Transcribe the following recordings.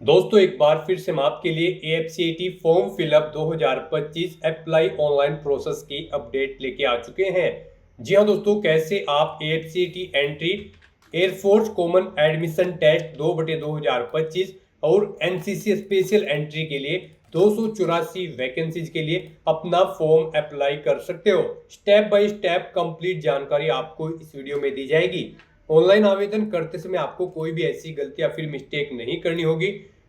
दोस्तों एक बार फिर से हम आपके लिए AFCAT form fill up 2025 apply online process की अपडेट लेके आ चुके हैं। जी हाँ दोस्तों, कैसे आप AFCAT entry, air force common admission test 2/2025 और एनसीसी स्पेशल एंट्री के लिए 284 वैकेंसीज के लिए अपना फॉर्म अप्लाई कर सकते हो। स्टेप बाय स्टेप कंप्लीट जानकारी आपको इस वीडियो में दी जाएगी। ऑनलाइन आवेदन करते समय आपको कोई भी ऐसी गलती या फिर मिस्टेक नहीं करनी होगी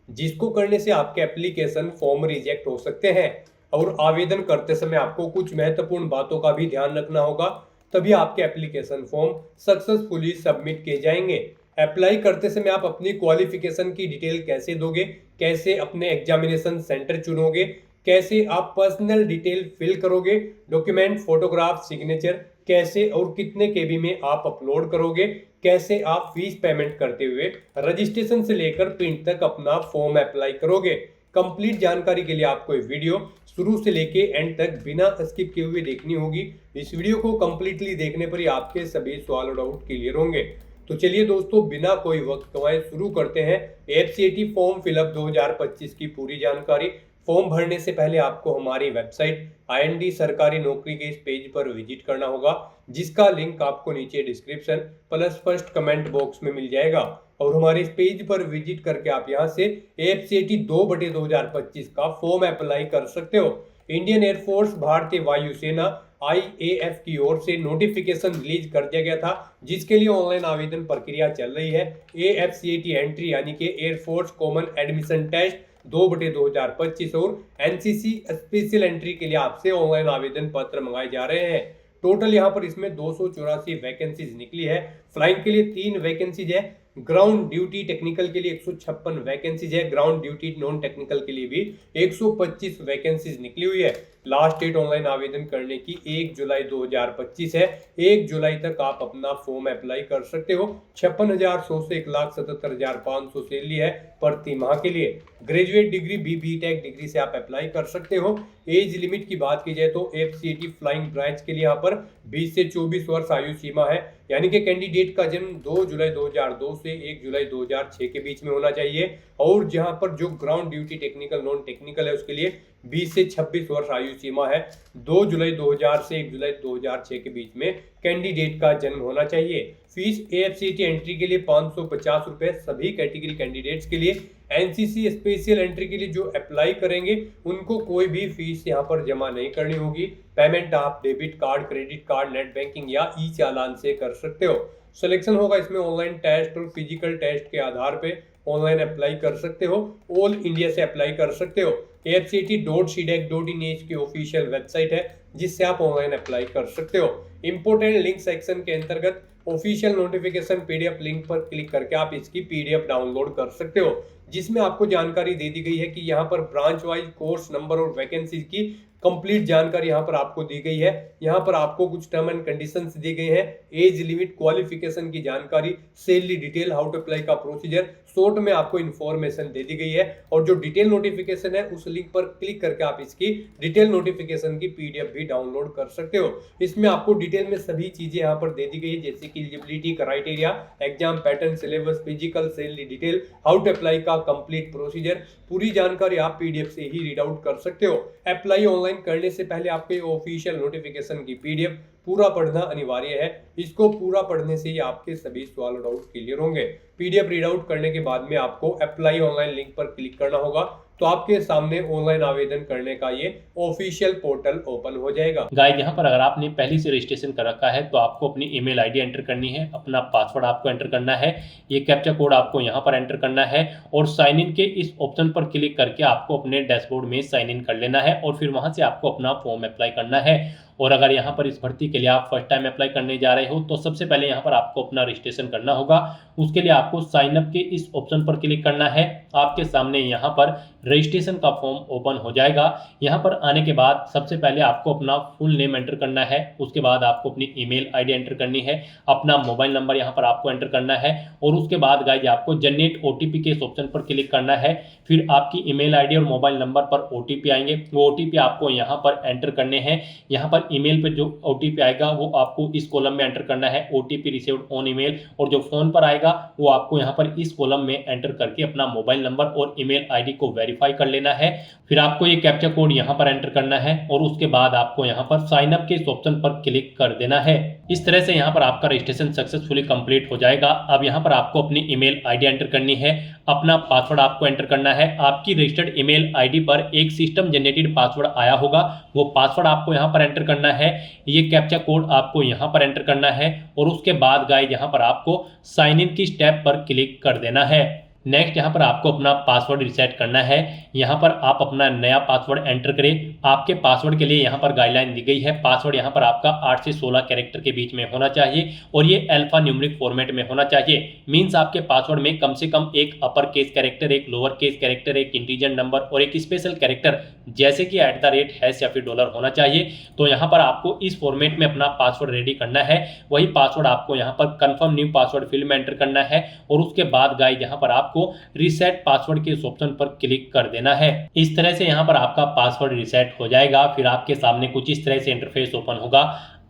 जिसको करने से आपके एप्लीकेशन फॉर्म रिजेक्ट हो सकते हैं। और आवेदन करते समय आपको कुछ महत्वपूर्ण बातों का भी ध्यान रखना होगा, तभी आपके एप्लीकेशन फॉर्म सक्सेसफुली सबमिट किए जाएंगे। अप्लाई करते समय आप अपनी क्वालिफिकेशन की डिटेल कैसे दोगे, कैसे अपने एग्जामिनेशन सेंटर चुनोगे, कैसे आप पर्सनल डिटेल फिल करोगे, डॉक्यूमेंट, फोटोग्राफ, सिग्नेचर कैसे और कितने केबी में आप अपलोड करोगे, कैसे आप फीस पेमेंट करते हुए रजिस्ट्रेशन से लेकर प्रिंट तक अपना फॉर्म अप्लाई करोगे। कंप्लीट जानकारी के लिए आपको ये वीडियो शुरू से लेके एंड तक बिना स्किप किए हुए देखनी होगी। इस वीडियो को कंप्लीटली देखने पर ही आपके सभी सवाल और डाउट क्लियर होंगे। तो चलिए दोस्तों, बिना कोई वक्त गवाए शुरू करते हैं एएफसीईटी फॉर्म फिलअप 2025 की पूरी जानकारी। फॉर्म भरने से पहले आपको हमारी वेबसाइट आईएनडी सरकारी नौकरी के इस पेज पर विजिट करना होगा, जिसका लिंक आपको नीचे description plus first comment box में मिल जाएगा। और हमारे इस पेज पर विजिट करके आप यहां से एएफसीईटी 2/2025 का फॉर्म अप्लाई कर सकते हो। इंडियन एयरफोर्स, भारतीय वायुसेना, आईएएफ की ओर से नोटिफिकेशन रिलीज कर दिया गया था, जिसके लिए ऑनलाइन आवेदन प्रक्रिया चल रही है। एएफसीईटी एंट्री यानी कि एयरफोर्स कॉमन एडमिशन टेस्ट 2/2025 और एनसीसी स्पेशल एंट्री के लिए आपसे ऑनलाइन आवेदन पत्र मंगाए जा रहे हैं। टोटल यहाँ पर इसमें 284 वैकेंसीज निकली है। फ्लाइंग के लिए 3 वैकेंसीज है, ग्राउंड ड्यूटी टेक्निकल के लिए 156 वैकेंसीज है, ग्राउंड ड्यूटी नॉन टेक्निकल के लिए भी 125 वैकेंसीज निकली हुई है। लास्ट डेट ऑनलाइन आवेदन करने की 1 जुलाई 2025 है। 1 जुलाई तक आप अपना फॉर्म अप्लाई कर सकते हो। 56,100 से 1,77,500 सैलरी है प्रति माह के लिए। ग्रेजुएट डिग्री, बीटेक डिग्री से आप अप्लाई कर सकते हो। एज लिमिट की बात की जाए तो एफसीईटी फ्लाइंग ब्रांच के लिए यहाँ पर 20 से 24 वर्ष आयु सीमा है, यानी कि कैंडिडेट का जन्म 2 जुलाई 2002 से 1 जुलाई 2006 के बीच में होना चाहिए। और जहां पर जो ground duty technical non technical है उसके लिए 20 से 26 वर्ष आयु सीमा है। 2 जुलाई 2000 से 1 जुलाई 2006 के बीच में कैंडिडेट का जन्म होना चाहिए। फीस एएफसीईटी एंट्री के लिए 550 रुपए सभी कैटेगरी कैंडिडेट्स के लिए। एनसीसी स्पेशल एंट्री के लिए जो अप्लाई करेंगे उनको कोई भी फीस यहाँ पर जमा नहीं करनी होगी। पेमेंट आप debit card, credit card, net banking या ई चालान से कर सकते हो। सिलेक्शन होगा इसमें ऑनलाइन टेस्ट और फिजिकल टेस्ट के आधार पे। ऑनलाइन अप्लाई कर सकते हो, ऑल इंडिया से अप्लाई कर सकते हो। afct.cdac.in की ऑफिशियल वेबसाइट है, जिससे आप ऑनलाइन अप्लाई कर सकते हो। इंपोर्टेंट लिंक सेक्शन के अंतर्गत ऑफिशियल नोटिफिकेशन पीडीएफ लिंक पर क्लिक करके आप इसकी पीडीएफ डाउनलोड कर सकते हो, जिसमें आपको जानकारी दे दी गई है कि यहाँ पर ब्रांच वाइज कोर्स नंबर और वैकेंसी की कंप्लीट जानकारी यहाँ पर आपको दी गई है। यहाँ पर आपको कुछ टर्म एंड कंडीशंस दी गई हैं, एज लिमिट, क्वालिफिकेशन की जानकारी, salary detail, how to apply का प्रोसीजर, शॉर्ट में आपको इन्फॉर्मेशन दे दी गई है। और जो डिटेल नोटिफिकेशन है उस लिंक पर क्लिक करके आप इसकी डिटेल नोटिफिकेशन की पीडीएफ भी डाउनलोड कर सकते हो। इसमें आपको डिटेल में सभी चीजें यहाँ पर दे दी गई है, जैसे कि eligibility criteria, exam pattern, syllabus, physical, salary detail, how to apply का कंप्लीट प्रोसीजर, पूरी जानकारी आप पीडीएफ से ही रीड आउट कर सकते हो। अप्लाई ऑनलाइन करने से पहले आपके ऑफिशियल नोटिफिकेशन की पीडीएफ पूरा पढ़ना अनिवार्य है। इसको पूरा पढ़ने से ही आपके सभी सवाल और डाउट क्लियर होंगे। पीडीएफ रीड आउट करने के बाद में आपको अप्लाई ऑनलाइन लिंक पर क्लिक करना होगा, तो आपके सामने ऑनलाइन आवेदन करने का ये ऑफिशियल पोर्टल ओपन हो जाएगा। गाइस, यहाँ पर अगर आपने पहले से रजिस्ट्रेशन कर रखा है तो आपको अपनी ईमेल आईडी एंटर करनी है, अपना पासवर्ड आपको एंटर करना है, ये कैप्चा कोड आपको यहाँ पर एंटर करना है और साइन इन के इस ऑप्शन पर क्लिक करके आपको अपने डैशबोर्ड में साइन इन कर लेना है और फिर वहाँ से आपको अपना फॉर्म अप्लाई करना है। और अगर यहाँ पर इस भर्ती के लिए आप फर्स्ट टाइम अप्लाई करने जा रहे हो तो सबसे पहले यहाँ पर आपको अपना रजिस्ट्रेशन करना होगा। उसके लिए आपको साइन अप के इस ऑप्शन पर क्लिक करना है। आपके सामने यहाँ पर रजिस्ट्रेशन का फॉर्म ओपन हो जाएगा। यहाँ पर आने के बाद सबसे पहले आपको अपना फुल नेम एंटर करना है, उसके बाद आपको अपनी ईमेल आईडी एंटर करनी है, अपना मोबाइल नंबर यहाँ पर आपको एंटर करना है और उसके बाद गाइस आपको जनरेट ओटीपी के इस ऑप्शन पर क्लिक करना है। फिर आपकी ईमेल आईडी और मोबाइल नंबर पर ओटीपी आएंगे, वो ओटीपी आपको यहाँ पर एंटर करने हैं। यहाँ पर पर ईमेल पे जो OTP आएगा वो आपको इस कॉलम में एंटर करना है, OTP रिसीव्ड ऑन ईमेल, और जो फ़ोन पर आएगा वो आपको यहाँ पर इस कॉलम में एंटर करके अपना मोबाइल नंबर और ईमेल आईडी को वेरीफाई कर लेना है। फिर आपको ये कैप्चा कोड यहाँ पर एंटर करना है और उसके बाद आपको यहाँ पर साइन अप के इस ऑप्शन पर क्लिक कर देना है। इस तरह से यहाँ पर आपका रजिस्ट्रेशन सक्सेसफुली कंप्लीट हो जाएगा। अब यहाँ पर आपको अपनी ईमेल आईडी एंटर करनी है, अपना पासवर्ड आपको एंटर करना है। आपकी रजिस्टर्ड ईमेल आईडी पर एक सिस्टम जनरेटेड पासवर्ड आया होगा, वो पासवर्ड आपको यहाँ पर एंटर करना है। ये कैप्चा कोड आपको यहाँ पर एंटर करना है और उसके बाद गाइस यहाँ पर आपको साइन इन की स्टेप पर क्लिक कर देना है। नेक्स्ट यहाँ पर आपको अपना पासवर्ड रिसेट करना है। यहाँ पर आप अपना नया पासवर्ड एंटर करें। आपके पासवर्ड के लिए यहाँ पर गाइडलाइन दी गई है। पासवर्ड यहाँ पर आपका 8 से 16 कैरेक्टर के बीच में होना चाहिए और ये अल्फा न्यूमेरिक फॉर्मेट में होना चाहिए। मीन्स आपके पासवर्ड में कम से कम एक अपर केस कैरेक्टर, एक लोअर केस कैरेक्टर, एक इंटीजर नंबर और एक स्पेशल कैरेक्टर जैसे कि @ या फिर डॉलर होना चाहिए। तो यहाँ पर आपको इस फॉर्मेट में अपना पासवर्ड रेडी करना है। वही पासवर्ड आपको यहाँ पर कन्फर्म न्यू पासवर्ड फील्ड में एंटर करना है और उसके बाद गाइस यहाँ पर आपको रीसेट पासवर्ड के इस ऑप्शन पर क्लिक कर देना है। इस तरह से यहाँ पर आपका पासवर्ड रीसेट हो जाएगा। फिर आपके सामने कुछ इस तरह से इंटरफेस ओपन होगा।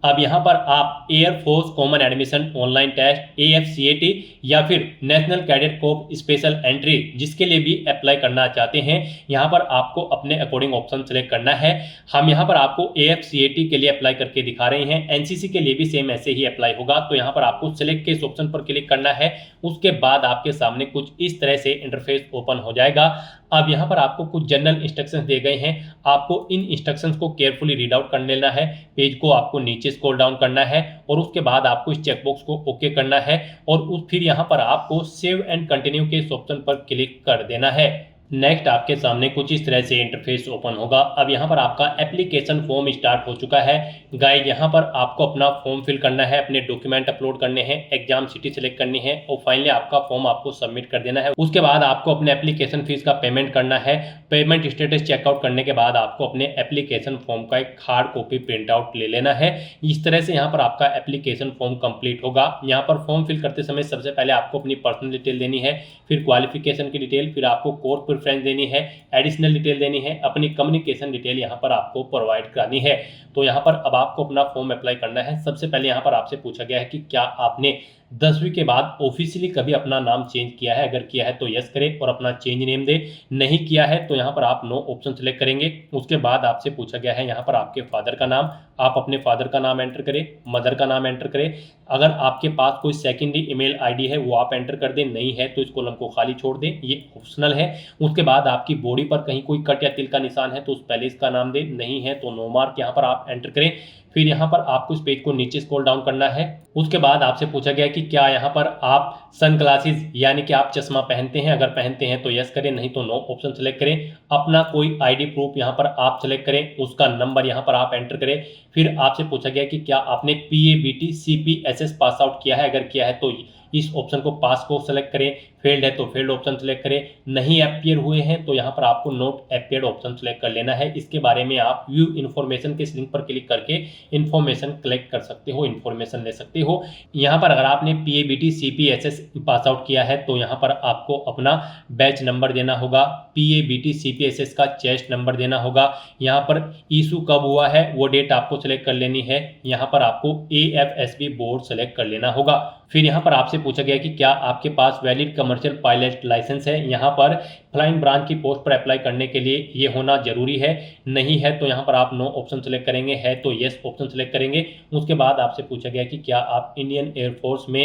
अब यहाँ पर आप air force common admission online test AFCAT या फिर national cadet corps special entry जिसके लिए भी अप्लाई करना चाहते हैं, यहाँ पर आपको अपने अकॉर्डिंग ऑप्शन सेलेक्ट करना है। हम यहाँ पर आपको AFCAT के लिए अप्लाई करके दिखा रहे हैं। NCC के लिए भी सेम ऐसे ही अप्लाई होगा। तो यहाँ पर आपको सिलेक्ट के इस ऑप्शन पर क्लिक करना है। उसके बाद आपके सामने कुछ इस तरह से इंटरफेस ओपन हो जाएगा। अब यहाँ पर आपको कुछ जनरल इंस्ट्रक्शंस दिए गए हैं। आपको इन इंस्ट्रक्शंस को केयरफुली रीड आउट कर लेना है। पेज को आपको नीचे स्क्रॉल डाउन करना है और उसके बाद आपको इस चेकबॉक्स को ओके करना है और फिर यहाँ पर आपको सेव एंड कंटिन्यू के इस ऑप्शन पर क्लिक कर देना है। नेक्स्ट आपके सामने कुछ इस तरह से इंटरफेस ओपन होगा। अब यहाँ पर आपका एप्लीकेशन फॉर्म स्टार्ट हो चुका है। गाइस यहाँ पर आपको अपना फॉर्म फिल करना है, अपने डॉक्यूमेंट अपलोड करने हैं, एग्जाम सिटी सेलेक्ट करनी है और फाइनली आपका फॉर्म आपको सबमिट कर देना है। उसके बाद आपको अपने एप्लीकेशन फीस का पेमेंट करना है। पेमेंट स्टेटस चेकआउट करने के बाद आपको अपने एप्लीकेशन फॉर्म का एक हार्ड कॉपी प्रिंट आउट ले लेना है। इस तरह से यहाँ पर आपका एप्लीकेशन फॉर्म कंप्लीट होगा। यहाँ पर फॉर्म फिल करते समय सबसे पहले आपको अपनी पर्सनल डिटेल देनी है, फिर क्वालिफिकेशन की डिटेल, फिर आपको कोर्स प्रेफरेंस देनी है, एडिशनल डिटेल देनी है, अपनी कम्युनिकेशन डिटेल यहाँ पर आपको प्रोवाइड करानी है। तो यहाँ पर अब आपको अपना फॉर्म अप्लाई करना है। सबसे पहले यहाँ पर आपसे पूछा गया है कि क्या आपने 10वीं के बाद ऑफिशियली कभी अपना नाम चेंज किया है। अगर किया है तो यस करें और अपना चेंज नेम दे। नहीं किया है तो यहाँ पर आप नो ऑप्शन सेलेक्ट करेंगे। उसके बाद आपसे पूछा गया है यहाँ पर आपके फादर का नाम, आप अपने फादर का नाम एंटर करें, मदर का नाम एंटर करें। अगर आपके पास कोई सेकेंडरी ईमेल आईडी है वो आप एंटर कर दें, नहीं है तो इस कॉलम को खाली छोड़ दें, ये ऑप्शनल है। उसके बाद आपकी बॉडी पर कहीं कोई कट या तिल का निशान है तो उस पहले इसका नाम दें, नहीं है तो नो मार्क यहाँ पर आप एंटर करें। फिर यहाँ पर आपको इस पेज को नीचे स्क्रॉल डाउन करना है। उसके बाद आपसे पूछा गया कि क्या यहाँ पर आप सन ग्लासेस यानी कि आप चश्मा पहनते हैं। अगर पहनते हैं तो यस करें, नहीं तो नो ऑप्शन सेलेक्ट करें। अपना कोई आईडी प्रूफ यहाँ पर आप सेलेक्ट करें, उसका नंबर यहाँ पर आप एंटर करें। फिर आपसे पूछा गया कि क्या आपने PABT CPSS पास आउट किया है। अगर किया है तो इस ऑप्शन को पास को सेलेक्ट करें, फेल्ड है तो फेल्ड ऑप्शन सेलेक्ट करें, नहीं अपीयर हुए हैं तो यहाँ पर आपको नोट अपीयर्ड ऑप्शन सेलेक्ट कर लेना है। इसके बारे में आप व्यू इन्फॉर्मेशन के लिंक पर क्लिक करके इन्फॉर्मेशन कलेक्ट कर सकते हो, इन्फॉर्मेशन ले सकते हो। यहाँ पर अगर आपने PABT CPSS पास आउट किया है तो यहाँ पर आपको अपना बैच नंबर देना होगा, PABT CPSS का चेस्ट नंबर देना होगा। यहाँ पर इशू कब हुआ है वो डेट आपको सेलेक्ट कर लेनी है। यहाँ पर आपको AFSB बोर्ड सेलेक्ट कर लेना होगा। फिर यहाँ पर आपसे पूछा गया कि क्या आपके पास वैलिड कमर्शियल पायलट लाइसेंस है। यहाँ पर फ्लाइंग ब्रांच की पोस्ट पर अप्लाई करने के लिए ये होना जरूरी है। नहीं है तो यहाँ पर आप नो ऑप्शन सेलेक्ट करेंगे, है तो यस ऑप्शन सेलेक्ट करेंगे। उसके बाद आपसे पूछा गया कि क्या आप इंडियन एयरफोर्स में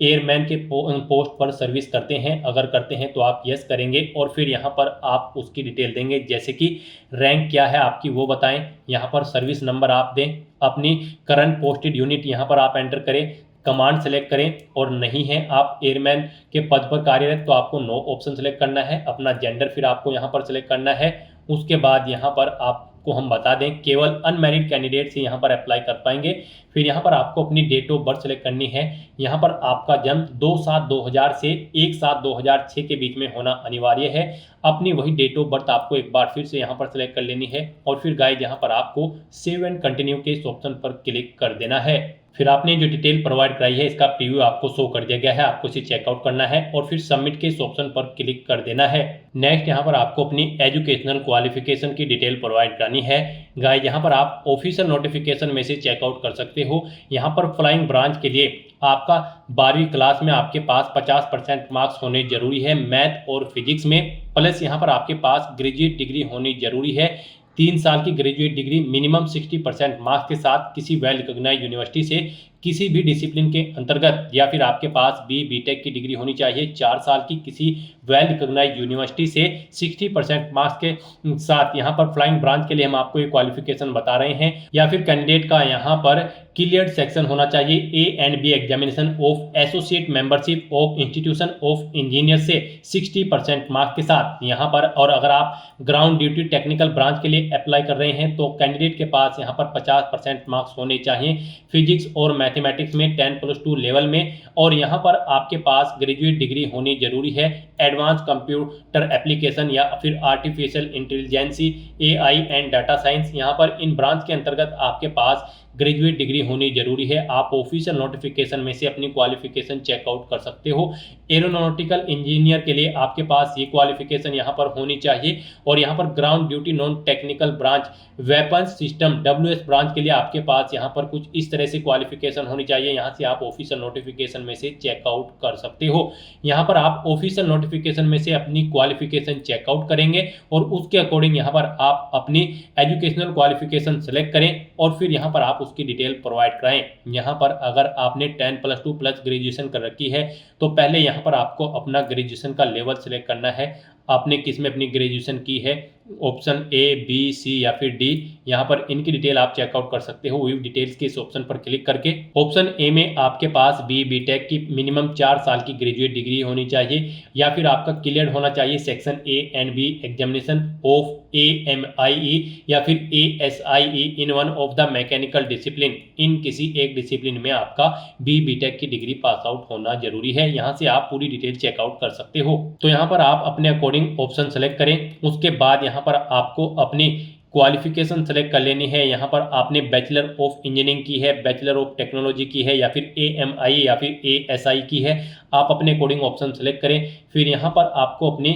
एयरमैन के पोस्ट पर सर्विस करते हैं। अगर करते हैं तो आप यस करेंगे और फिर यहाँ पर आप उसकी डिटेल देंगे, जैसे कि रैंक क्या है आपकी वो बताएं। यहाँ पर सर्विस नंबर आप दें, अपनी करंट पोस्टेड यूनिट यहाँ पर आप एंटर करें, कमांड सेलेक्ट करें और नहीं है आप एयरमैन के पद पर कार्यरत तो आपको नो ऑप्शन सेलेक्ट करना है। अपना जेंडर फिर आपको यहाँ पर सेलेक्ट करना है। उसके बाद यहाँ पर आपको हम बता दें केवल अनमैरिड कैंडिडेट से यहाँ पर अप्लाई कर पाएंगे। फिर यहाँ पर आपको अपनी डेट ऑफ बर्थ सेलेक्ट करनी है। यहाँ पर आपका जन्म 2/7/2000 से 1/7/2006 के बीच में होना अनिवार्य है। अपनी वही डेट ऑफ बर्थ आपको एक बार फिर से यहाँ पर सेलेक्ट कर लेनी है और फिर गाइस यहाँ पर आपको सेव एंड कंटिन्यू के इस ऑप्शन पर क्लिक कर देना है। फिर आपने जो डिटेल प्रोवाइड कराई है इसका प्रीव्यू आपको शो कर दिया गया है, आपको इसे चेकआउट करना है और फिर सबमिट के इस ऑप्शन पर क्लिक कर देना है। नेक्स्ट यहाँ पर आपको अपनी एजुकेशनल क्वालिफिकेशन की डिटेल प्रोवाइड करानी है। गाइस यहाँ पर आप ऑफिशियल नोटिफिकेशन में से चेकआउट कर सकते हो। यहाँ पर फ्लाइंग ब्रांच के लिए आपका 12वीं क्लास में आपके पास 50% मार्क्स होने जरूरी है मैथ और फिजिक्स में, प्लस यहाँ पर आपके पास ग्रेजुएट डिग्री होनी जरूरी है। 3 साल की ग्रेजुएट डिग्री मिनिमम 60% मार्क्स के साथ किसी वेल रिकॉग्नाइज्ड यूनिवर्सिटी से किसी भी डिसिप्लिन के अंतर्गत, या फिर आपके पास बीटेक की डिग्री होनी चाहिए 4 साल की किसी वेल रिकॉग्नाइज्ड यूनिवर्सिटी से 60% मार्क्स के साथ। यहाँ पर फ्लाइंग ब्रांच के लिए हम आपको ये क्वालिफिकेशन बता रहे हैं। या फिर कैंडिडेट का यहाँ पर क्लियर्ड सेक्शन होना चाहिए A and B examination of associate membership of institution of engineer से 60% मार्क्स के साथ यहाँ पर। और अगर आप ग्राउंड ड्यूटी टेक्निकल ब्रांच के लिए अप्लाई कर रहे हैं तो कैंडिडेट के पास यहाँ पर 50% मार्क्स होने चाहिए फिजिक्स और मैथमेटिक्स में 10+2 लेवल में, और यहाँ पर आपके पास ग्रेजुएट डिग्री होनी जरूरी है एडवांस कंप्यूटर एप्लीकेशन या फिर artificial intelligence AI and data science. यहाँ पर इन ब्रांच के अंतर्गत आपके पास ग्रेजुएट डिग्री होनी जरूरी है। आप ऑफिशियल नोटिफिकेशन में से अपनी क्वालिफिकेशन चेकआउट कर सकते हो। एरोनॉटिकल इंजीनियर के लिए आपके पास ये क्वालिफिकेशन यहाँ पर होनी चाहिए। और यहाँ पर ground duty non technical branch weapons system WS branch के लिए आपके पास यहाँ पर कुछ इस तरह से क्वालिफिकेशन होनी चाहिए। यहाँ से आप ऑफिशियल नोटिफिकेशन में से चेकआउट कर सकते हो। यहाँ पर आप ऑफिशियल नोटिफिकेशन में से अपनी क्वालिफिकेशन चेकआउट करेंगे और उसके अकॉर्डिंग यहाँ पर आप अपनी एजुकेशनल क्वालिफिकेशन सेलेक्ट करें और फिर यहाँ पर आप उसकी डिटेल प्रोवाइड कराएं। यहाँ पर अगर आपने 10+2 प्लस ग्रेजुएशन कर रखी है तो पहले यहाँ पर आपको अपना ग्रेजुएशन का लेवल सेलेक्ट करना है। आपने किस में अपनी ग्रेजुएशन की है, ऑप्शन A, B, C या फिर D। यहाँ पर इनकी डिटेल आप चेकआउट कर सकते हो व्यू डिटेल्स के इस ऑप्शन पर क्लिक करके। ऑप्शन A में आपके पास BTech की मिनिमम 4 साल की ग्रेजुएट डिग्री होनी चाहिए, या फिर आपका क्लियर होना चाहिए section A and B examination of AMIE या फिर ASIE in one of the mechanical discipline. इन किसी एक डिसिप्लिन में आपका BTech की डिग्री पास आउट होना जरूरी है। यहाँ से आप पूरी डिटेल चेकआउट कर सकते हो। तो यहाँ पर आप अपने अकॉर्डिंग ऑप्शन सेलेक्ट करें। उसके बाद यहाँ पर आपको अपनी क्वालिफिकेशन सेलेक्ट कर लेनी है। यहाँ पर आपने बैचलर ऑफ इंजीनियरिंग की है, बैचलर ऑफ टेक्नोलॉजी की है, या फिर AMI या फिर ASI की है। आप अपने अकॉर्डिंग ऑप्शन सेलेक्ट करें। फिर यहाँ पर आपको अपनी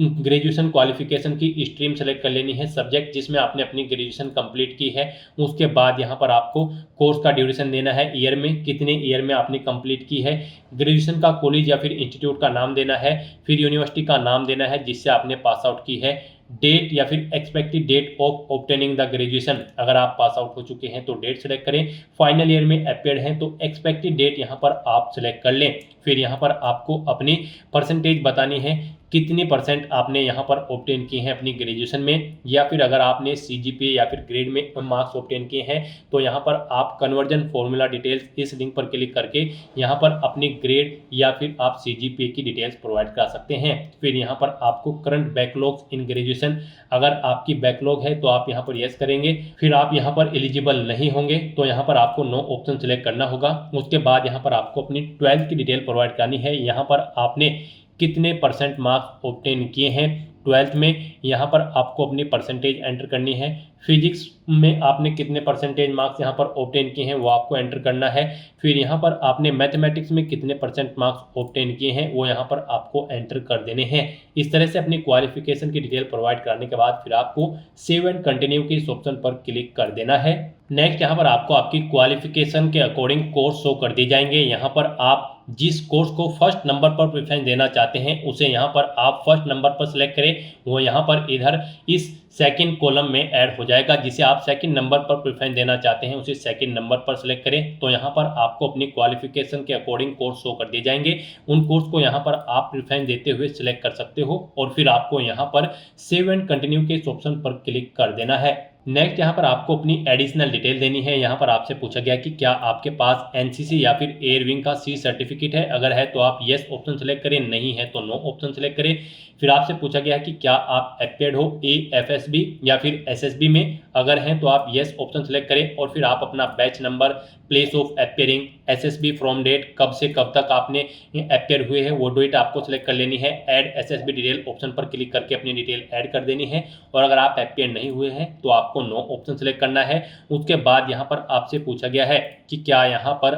ग्रेजुएशन क्वालिफिकेशन की स्ट्रीम सेलेक्ट कर लेनी है, सब्जेक्ट जिसमें आपने अपनी ग्रेजुएशन कंप्लीट की है। उसके बाद यहाँ पर आपको कोर्स का ड्यूरेशन देना है, ईयर में कितने ईयर में आपने कंप्लीट की है। ग्रेजुएशन का कॉलेज या फिर इंस्टीट्यूट का नाम देना है, फिर यूनिवर्सिटी का नाम देना है जिससे आपने पास आउट की है, डेट या फिर expected date of obtaining the graduation. अगर आप पास आउट हो चुके हैं तो डेट सेलेक्ट करें, फाइनल ईयर में अपेयर्ड हैं तो एक्सपेक्टेड डेट यहाँ पर आप सेलेक्ट कर लें। फिर यहाँ पर आपको अपनी परसेंटेज बतानी है, कितनी परसेंट आपने यहाँ पर ऑब्टेन किए हैं अपनी ग्रेजुएशन में, या फिर अगर आपने CGPA या फिर ग्रेड में मार्क्स ऑब्टेन किए हैं तो यहाँ पर आप कन्वर्जन फॉर्मूला डिटेल्स इस लिंक पर क्लिक करके यहाँ पर अपनी ग्रेड या फिर आप CGPA की डिटेल्स प्रोवाइड करा सकते हैं। फिर यहाँ पर आपको करंट बैकलॉग इन ग्रेजुएशन, अगर आपकी बैकलॉग है तो आप यहाँ पर यस करेंगे। फिर आप यहाँ पर एलिजिबल नहीं होंगे तो यहाँ पर आपको नो ऑप्शन सेलेक्ट करना होगा। उसके बाद यहाँ पर आपको अपनी 12th की डिटेल प्रोवाइड करनी है। यहाँ पर आपने कितने परसेंट मार्क्स ऑब्टेन किए हैं 12th में, यहाँ पर आपको अपनी परसेंटेज एंटर करनी है। फिजिक्स में आपने कितने परसेंटेज मार्क्स यहाँ पर ऑब्टेन किए हैं वो आपको एंटर करना है। फिर यहाँ पर आपने मैथमेटिक्स में कितने परसेंट मार्क्स ऑब्टेन किए हैं वो यहाँ पर आपको एंटर कर देने हैं। इस तरह से अपनी क्वालिफिकेशन की डिटेल प्रोवाइड कराने के बाद फिर आपको सेव एंड कंटिन्यू के इस ऑप्शन पर क्लिक कर देना है। नेक्स्ट यहाँ पर आपको आपकी क्वालिफिकेशन के अकॉर्डिंग कोर्स शो कर दिए जाएंगे। यहाँ पर आप जिस कोर्स को फर्स्ट नंबर पर प्रेफरेंस देना चाहते हैं उसे यहाँ पर आप फर्स्ट नंबर पर सिलेक्ट करें, वो यहाँ पर इधर इस सेकंड कॉलम में ऐड हो जाएगा। जिसे आप सेकंड नंबर पर प्रेफरेंस देना चाहते हैं उसे सेकंड नंबर पर सिलेक्ट करें। तो यहाँ पर आपको अपनी क्वालिफिकेशन के अकॉर्डिंग कोर्स शो कर दिए जाएंगे। उन कोर्स को यहाँ पर आप प्रेफरेंस देते हुए सिलेक्ट कर सकते हो और फिर आपको यहाँ पर सेव एंड कंटिन्यू के इस ऑप्शन पर क्लिक कर देना है। नेक्स्ट यहाँ पर आपको अपनी एडिशनल डिटेल देनी है। यहाँ पर आपसे पूछा गया कि क्या आपके पास NCC या फिर एयरविंग का C सर्टिफिकेट है, अगर है तो आप येस ऑप्शन सेलेक्ट करें, नहीं है तो नो ऑप्शन सेलेक्ट करें। फिर आपसे पूछा गया कि क्या आप अपेयर्ड हो AFSB या फिर SSB में, अगर हैं तो आप येस ऑप्शन सेलेक्ट करें और फिर आप अपना batch number, place of appearing, SSB from date, कब से कब तक आपने अपेयर हुए हैं वो डेट आपको सिलेक्ट कर लेनी है। ऐड SSB डिटेल ऑप्शन पर क्लिक करके अपनी डिटेल ऐड कर देनी है। और अगर आप अपेयर नहीं हुए हैं तो आपको नो ऑप्शन सिलेक्ट करना है। उसके बाद यहाँ पर आपसे पूछा गया है कि क्या यहाँ पर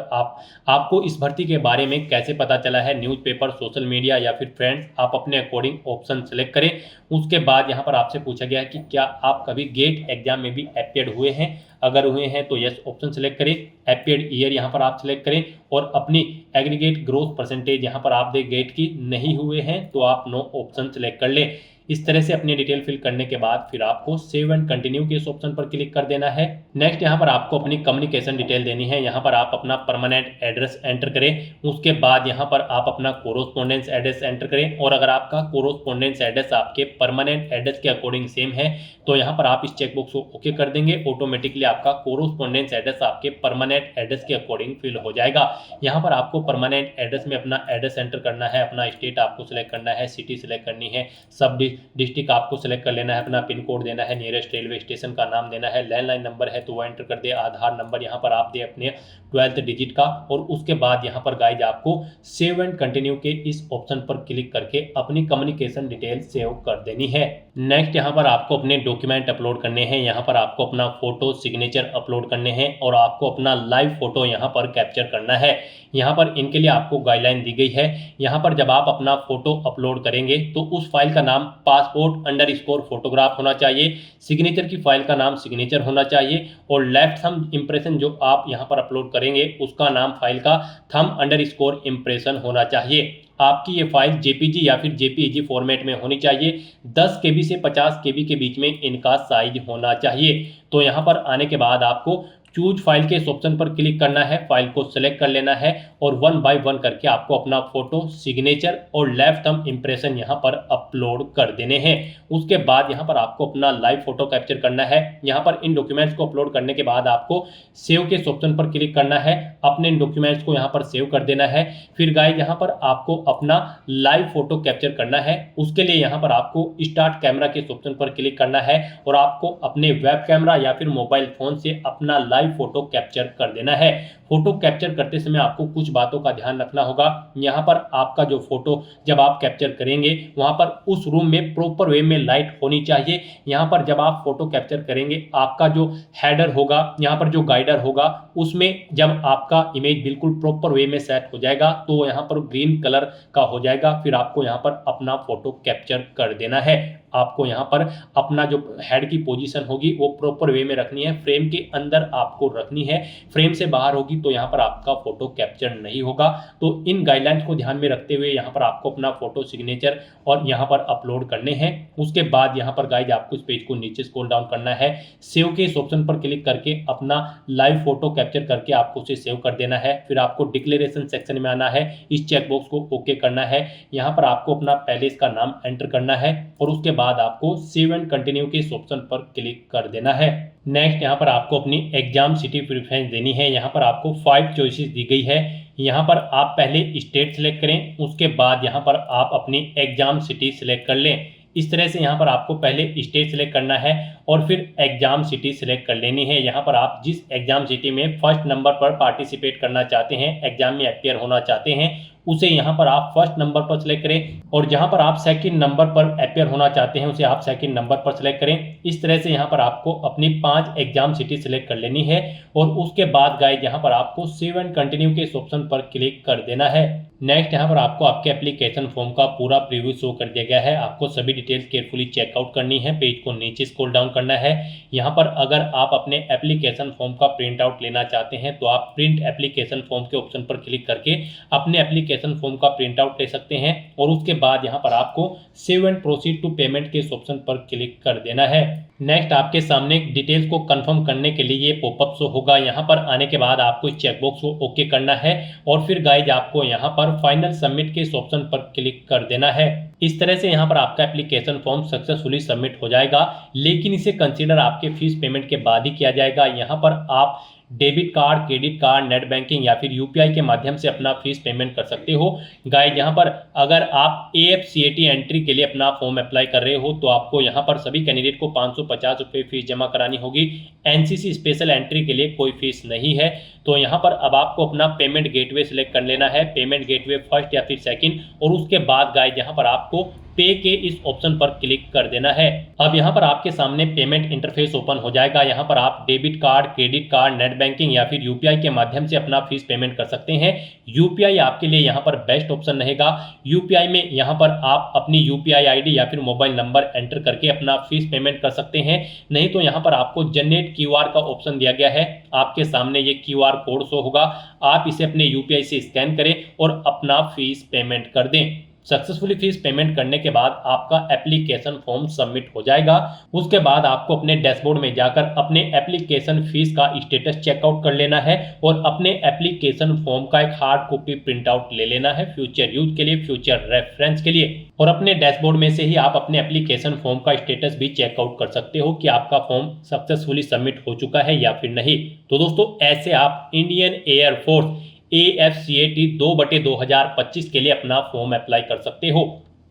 आपको इस भर्ती के बारे में कैसे पता चला है, न्यूज़पेपर, सोशल मीडिया या फिर फ्रेंड्स, आप अपने अकॉर्डिंग ऑप्शन सेलेक्ट करें। उसके बाद यहाँ पर आपसे पूछा गया है कि क्या आप कभी गेट एग्जाम में भी अपेयर्ड हुए हैं, अगर हुए हैं तो यस ऑप्शन सेलेक्ट करें। अपेयर्ड ईयर यहाँ पर आप सिलेक्ट करें और अपनी एग्रीगेट ग्रोथ परसेंटेज यहाँ पर आप दें गेट की, नहीं हुए हैं तो आप नो ऑप्शन सेलेक्ट कर लें। इस तरह से अपनी डिटेल फिल करने के बाद फिर आपको सेव एंड कंटिन्यू के इस ऑप्शन पर क्लिक कर देना है। नेक्स्ट यहाँ पर आपको अपनी कम्युनिकेशन डिटेल देनी है। यहाँ पर आप अपना परमानेंट एड्रेस एंटर करें। उसके बाद यहाँ पर आप अपना कोरोस्पोंडेंस एड्रेस एंटर करें और अगर आपका कोरोस्पोंडेंस एड्रेस आपके परमानेंट एड्रेस के अकॉर्डिंग सेम है तो यहाँ पर आप इस चेकबॉक्स को ओके कर देंगे। ऑटोमेटिकली आपका कोरोस्पोंडेंस एड्रेस आपके परमानेंट एड्रेस के अकॉर्डिंग फिल हो जाएगा। यहाँ पर आपको परमानेंट एड्रेस में अपना एड्रेस एंटर करना है, अपना स्टेट आपको सिलेक्ट करना है, सिटी सिलेक्ट करनी है, सब डिस्ट्रिक्ट आपको सिलेक्ट कर लेना है, अपना पिन कोड देना है, नियरेस्ट रेलवे स्टेशन का नाम देना है, लैंडलाइन नंबर है तो वो एंटर कर दे, आधार नंबर यहाँ पर आप दे अपने 12th डिजिट का। और उसके बाद यहाँ पर गाइज आपको सेव एंड कंटिन्यू के इस ऑप्शन पर क्लिक करके अपनी कम्युनिकेशन डिटेल सेव कर देनी है। नेक्स्ट यहाँ पर आपको अपने डॉक्यूमेंट अपलोड करने हैं। यहाँ पर आपको अपना फोटो, सिग्नेचर अपलोड करने हैं और आपको अपना लाइव फोटो यहाँ पर कैप्चर करना है। यहाँ पर इनके लिए आपको गाइडलाइन दी गई है। यहाँ पर जब आप अपना फोटो अपलोड करेंगे तो उस फाइल का नाम पासपोर्ट फोटोग्राफ होना चाहिए, सिग्नेचर की फाइल का नाम सिग्नेचर होना चाहिए और लेफ्ट थंब इम्प्रेशन जो आप यहाँ पर अपलोड करेंगे उसका नाम फाइल का थंब इम्प्रेशन होना चाहिए। आपकी ये फाइल जेपीजी या फिर जेपीईजी फॉर्मेट में होनी चाहिए। 10 KB से 50 KB के बीच में इनका साइज होना चाहिए। तो यहाँ पर आने के बाद आपको चूज फाइल के इस ऑप्शन पर क्लिक करना है, फाइल को सिलेक्ट कर लेना है और 1 बाय 1 करके आपको अपना फोटो, सिग्नेचर और लेफ्ट थंब इम्प्रेशन यहाँ पर अपलोड कर देने हैं। उसके बाद यहाँ पर आपको अपना लाइव फोटो कैप्चर करना है। यहाँ पर इन डॉक्यूमेंट्स को अपलोड करने के बाद आपको सेव के इस ऑप्शन पर क्लिक करना है, अपने इन डॉक्यूमेंट्स को यहाँ पर सेव कर देना है। फिर गाइस यहाँ पर आपको अपना लाइव फोटो कैप्चर करना है। उसके लिए यहाँ पर आपको स्टार्ट कैमरा के इस ऑप्शन पर क्लिक करना है और आपको अपने वेब कैमरा या फिर मोबाइल फोन से अपना लाइव फोटो कैप्चर कर देना है। फोटो कैप्चर करते समय आपको कुछ बातों का ध्यान रखना होगा। यहाँ पर आपका जो फोटो जब आप कैप्चर करेंगे वहां पर उस रूम में प्रॉपर वे में लाइट होनी चाहिए। यहाँ पर जब आप फोटो कैप्चर करेंगे आपका जो हेडर होगा, यहाँ पर जो गाइडर होगा, उसमें जब आपका इमेज बिल्कुल प्रॉपर वे में सेट हो जाएगा तो यहाँ पर ग्रीन कलर का हो जाएगा। फिर आपको यहाँ पर अपना फोटो कैप्चर कर देना है। आपको यहाँ पर अपना जो हेड की पोजीशन होगी वो प्रॉपर वे में रखनी है, फ्रेम के अंदर आपको रखनी है। फ्रेम से बाहर होगी तो यहाँ पर आपका फोटो कैप्चर नहीं होगा। तो इन गाइडलाइंस को ध्यान में रखते हुए यहाँ पर आपको अपना फोटो, सिग्नेचर और यहाँ पर अपलोड करने हैं। उसके बाद यहाँ पर गाइज आपको इस पेज को नीचे स्क्रॉल डाउन करना है, सेव के इस ऑप्शन पर क्लिक करके अपना लाइव फोटो कैप्चर करके आपको उसे सेव कर देना है। फिर आपको डिक्लेरेशन सेक्शन में आना है, इस चेकबॉक्स को ओके करना है। यहाँ पर आपको अपना पैलेस का नाम एंटर करना है और उसके बाद आपको सेव एंड कंटिन्यू के इस ऑप्शन पर क्लिक कर देना है। नेक्स्ट यहाँ पर आपको अपनी एग्जाम सिटी प्रेफरेंस देनी है। यहाँ पर आपको 5 चॉइसेस दी गई है। यहाँ पर आप पहले स्टेट सिलेक्ट करें, उसके बाद यहाँ पर आप अपनी एग्जाम सिटी सिलेक्ट कर लें। इस तरह से यहाँ पर आपको पहले स्टेट सिलेक्ट करना है और फिर एग्जाम सिटी सिलेक्ट कर लेनी है। यहाँ पर आप जिस एग्जाम सिटी में फर्स्ट नंबर पर पार्टिसिपेट करना चाहते हैं, एग्जाम में अपियर होना चाहते हैं, उसे यहाँ पर आप फर्स्ट नंबर पर सिलेक्ट करें और जहाँ पर आप सेकंड नंबर पर अपियर होना चाहते हैं उसे आप सेकंड नंबर पर सिलेक्ट करें। इस तरह से यहाँ पर आपको अपनी 5 एग्जाम सिटी सिलेक्ट कर लेनी है और उसके बाद गाइज यहाँ पर आपको सेव एंड कंटिन्यू के इस ऑप्शन पर क्लिक कर देना है। नेक्स्ट यहाँ पर आपको आपके एप्लीकेशन फॉर्म का पूरा प्रीव्यू शो कर दिया गया है। आपको सभी डिटेल्स केयरफुली चेकआउट करनी है, पेज को नीचे स्क्रॉल डाउन करना है। यहाँ पर अगर आप अपने एप्लीकेशन फॉर्म का प्रिंट आउट लेना चाहते हैं तो आप प्रिंट एप्लीकेशन फॉर्म के ऑप्शन पर क्लिक करके अपने एप्लीकेशन फॉर्म का प्रिंट आउट ले सकते हैं और उसके बाद यहाँ पर आपको save and proceed to payment के इस ऑप्शन पर क्लिक कर देना है। नेक्स्ट आपके सामने डिटेल्स को कंफर्म करने के लिए ये पॉपअप शो होगा। यहाँ पर आने के बाद आपको इस चेकबॉक्स को ओके करना है और फिर गाइज आपको यहाँ पर फाइनल सबमिट के इस ऑप्शन पर क्लिक कर देना है। इस तरह से यहाँ पर आपका एप्लीकेशन फॉर्म सक्सेसफुली सबमिट हो जाएगा, लेकिन इसे कंसीडर आपके फीस पेमेंट के बाद ही किया जाएगा। यहाँ पर आप debit card, credit card, net banking या फिर यूपीआई के माध्यम से अपना फीस पेमेंट कर सकते हो। गाइस यहाँ पर अगर आप AFCAT एंट्री के लिए अपना फॉर्म अप्लाई कर रहे हो तो आपको यहाँ पर सभी कैंडिडेट को 550 रुपये फीस जमा करानी होगी। NCC स्पेशल एंट्री के लिए कोई फीस नहीं है। तो यहाँ पर अब आपको अपना पेमेंट गेटवे सिलेक्ट कर लेना है, पेमेंट गेटवे फर्स्ट या फिर सेकंड, और उसके बाद गाइस यहाँ पर आपको पे के इस ऑप्शन पर क्लिक कर देना है। अब यहाँ पर आपके सामने पेमेंट इंटरफेस ओपन हो जाएगा। यहाँ पर आप debit card, credit card, net banking या फिर यूपीआई के माध्यम से अपना फीस पेमेंट कर सकते हैं। यूपीआई आपके लिए यहाँ पर बेस्ट ऑप्शन रहेगा। यूपीआई में यहाँ पर आप अपनी यूपीआई आईडी या फिर मोबाइल नंबर एंटर करके अपना फीस पेमेंट कर सकते हैं। नहीं तो यहाँ पर आपको जनरेट क्यूआर का ऑप्शन दिया गया है। आपके सामने ये क्यूआर कोड शो होगा, आप इसे अपने यूपीआई से स्कैन करें और अपना फीस पेमेंट कर दें। सक्सेसफुली फीस पेमेंट करने के बाद आपका एप्लीकेशन फॉर्म सबमिट हो जाएगा। उसके बाद आपको अपने डैशबोर्ड में जाकर अपने एप्लीकेशन फीस का स्टेटस चेकआउट कर लेना है और अपने एप्लीकेशन फॉर्म का एक हार्ड कॉपी प्रिंट आउट ले लेना है फ्यूचर यूज के लिए, फ्यूचर रेफरेंस के लिए। और अपने डैशबोर्ड में से ही आप अपने एप्लीकेशन फॉर्म का स्टेटस भी चेकआउट कर सकते हो कि आपका फॉर्म सक्सेसफुली सबमिट हो चुका है या फिर नहीं। तो दोस्तों ऐसे आप इंडियन एयरफोर्स AFCAT 2/2025 के लिए अपना फॉर्म अप्लाई कर सकते हो।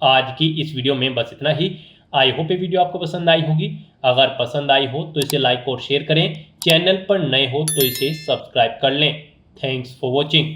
आज की इस वीडियो में बस इतना ही। आई होप ये वीडियो आपको पसंद आई होगी। अगर पसंद आई हो तो इसे लाइक और शेयर करें। चैनल पर नए हो तो इसे सब्सक्राइब कर लें। Thanks for watching.